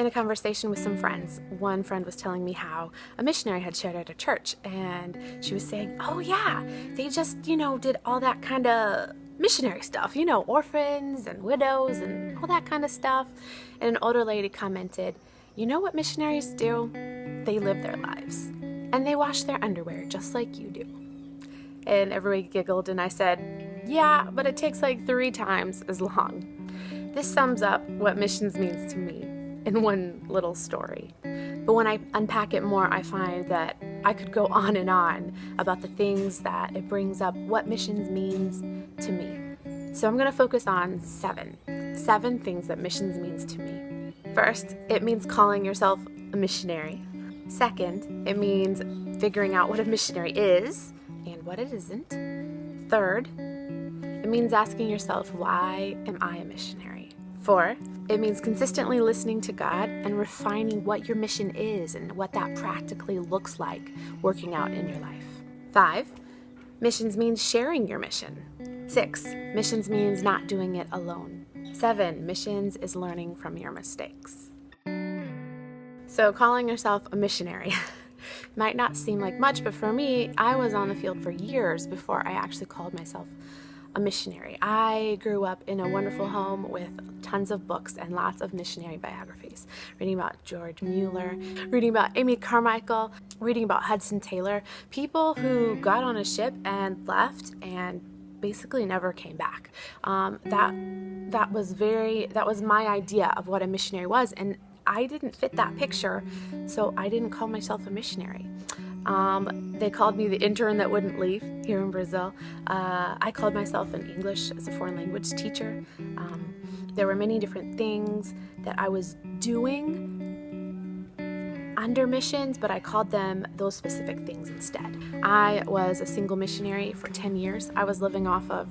in a conversation with some friends. One friend was telling me how a missionary had shared at a church, and she was saying, oh yeah, they just, did all that kind of missionary stuff, orphans and widows and all that kind of stuff. And an older lady commented, you know what missionaries do? They live their lives, and they wash their underwear just like you do. And everybody giggled, and I said, yeah, but it takes like 3 times as long. This sums up what missions means to me in one little story. But when I unpack it more, I find that I could go on and on about the things that it brings up, what missions means to me. So I'm going to focus on 7 things that missions means to me. First, it means calling yourself a missionary. Second, it means figuring out what a missionary is and what it isn't. Third, it means asking yourself, why am I a missionary? 4, it means consistently listening to God and refining what your mission is and what that practically looks like working out in your life. 5, missions means sharing your mission. 6, missions means not doing it alone. 7, missions is learning from your mistakes. So calling yourself a missionary might not seem like much, but for me, I was on the field for years before I actually called myself a missionary. I grew up in a wonderful home with tons of books and lots of missionary biographies, reading about George Mueller, reading about Amy Carmichael, reading about Hudson Taylor, people who got on a ship and left and basically never came back. That was my idea of what a missionary was, and I didn't fit that picture, so I didn't call myself a missionary. They called me the intern that wouldn't leave here in Brazil. I called myself an English as a foreign language teacher. There were many different things that I was doing under missions, but I called them those specific things instead. I was a single missionary for 10 years. I was living off of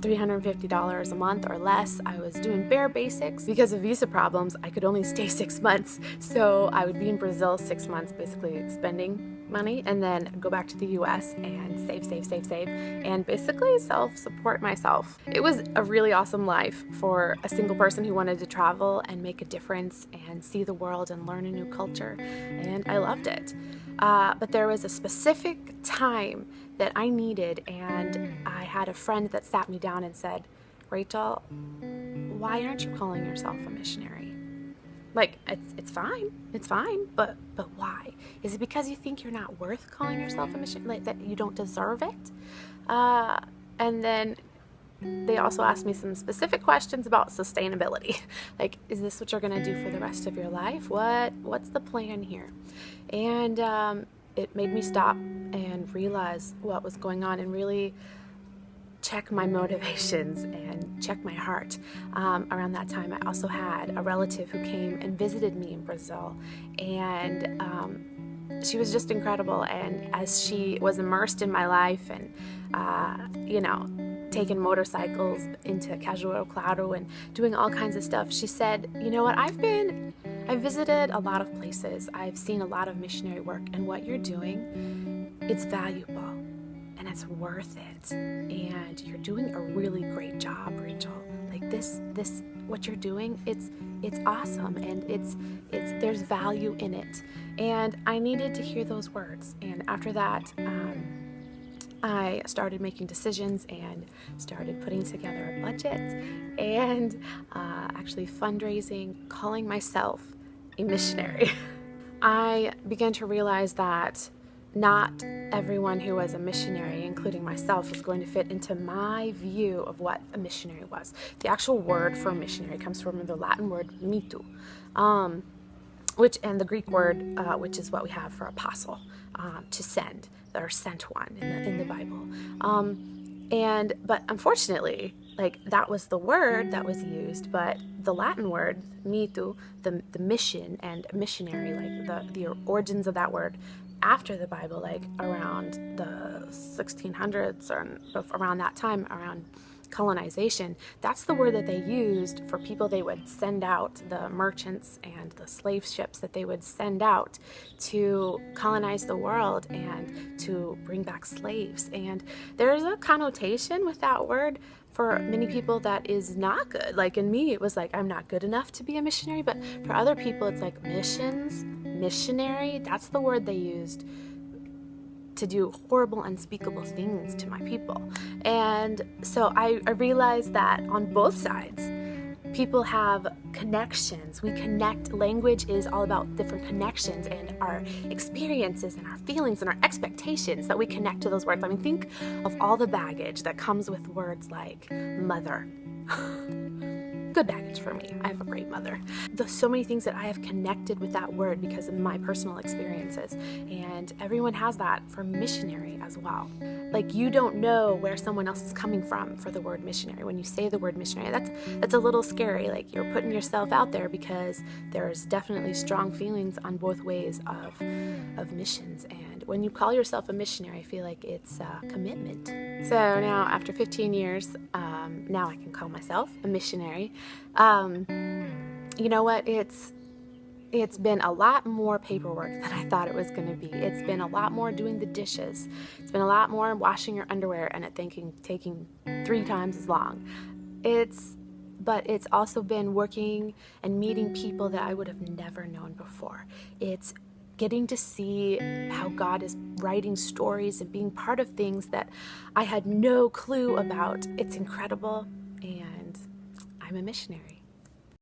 $350 a month or less. I was doing bare basics. Because of visa problems, I could only stay 6 months. So I would be in Brazil 6 months, basically spending money, and then go back to the US and save, and basically self-support myself. It was a really awesome life for a single person who wanted to travel and make a difference and see the world and learn a new culture, and I loved it. But there was a specific time that I needed, and I had a friend that sat me down and said, Rachel, why aren't you calling yourself a missionary? Like, it's fine, but why? Is it because you think you're not worth calling yourself a missionary, like that you don't deserve it? And then they also asked me some specific questions about sustainability. Like, is this what you're gonna do for the rest of your life? What's the plan here? And it made me stop and realize what was going on and really check my motivations and check my heart. Around that time, I also had a relative who came and visited me in Brazil, and she was just incredible. And as she was immersed in my life and, taking motorcycles into Cajueiro Claro and doing all kinds of stuff, she said, you know what, I've visited a lot of places. I've seen a lot of missionary work, and what you're doing, it's valuable. And it's worth it, and you're doing a really great job, Rachel. Like this, what you're doing, it's awesome, and there's value in it. And I needed to hear those words. And after that, I started making decisions and started putting together a budget and actually fundraising, calling myself a missionary. I began to realize that not everyone who was a missionary, including myself, was going to fit into my view of what a missionary was. The actual word for missionary comes from the Latin word mitu, and the Greek word, which is what we have for apostle, to send, or sent one in the Bible. But unfortunately, that was the word that was used, but the Latin word mitu, the mission, and missionary, the origins of that word after the Bible, around the 1600s or around that time, around colonization, that's the word that they used for people they would send out, the merchants and the slave ships that they would send out to colonize the world and to bring back slaves. And there's a connotation with that word, For many people, that is not good. Like in me, it was like, I'm not good enough to be a missionary. But for other people, it's like missions, missionary. That's the word they used to do horrible, unspeakable things to my people. And so I realized that on both sides, people have connections. We connect. Language is all about different connections and our experiences and our feelings and our expectations that we connect to those words. I mean, think of all the baggage that comes with words like mother. Good baggage for me. I have a great mother. There's so many things that I have connected with that word because of my personal experiences. And everyone has that for missionary as well. Like, you don't know where someone else is coming from for the word missionary. When you say the word missionary, that's a little scary. Like, you're putting yourself out there because there's definitely strong feelings on both ways of missions. And when you call yourself a missionary, I feel like it's a commitment. So now, after 15 years, now I can call myself a missionary. You know what? It's been a lot more paperwork than I thought it was going to be. It's been a lot more doing the dishes. It's been a lot more washing your underwear and it taking 3 times as long. But it's also been working and meeting people that I would have never known before. It's getting to see how God is writing stories and being part of things that I had no clue about. It's incredible, and I'm a missionary.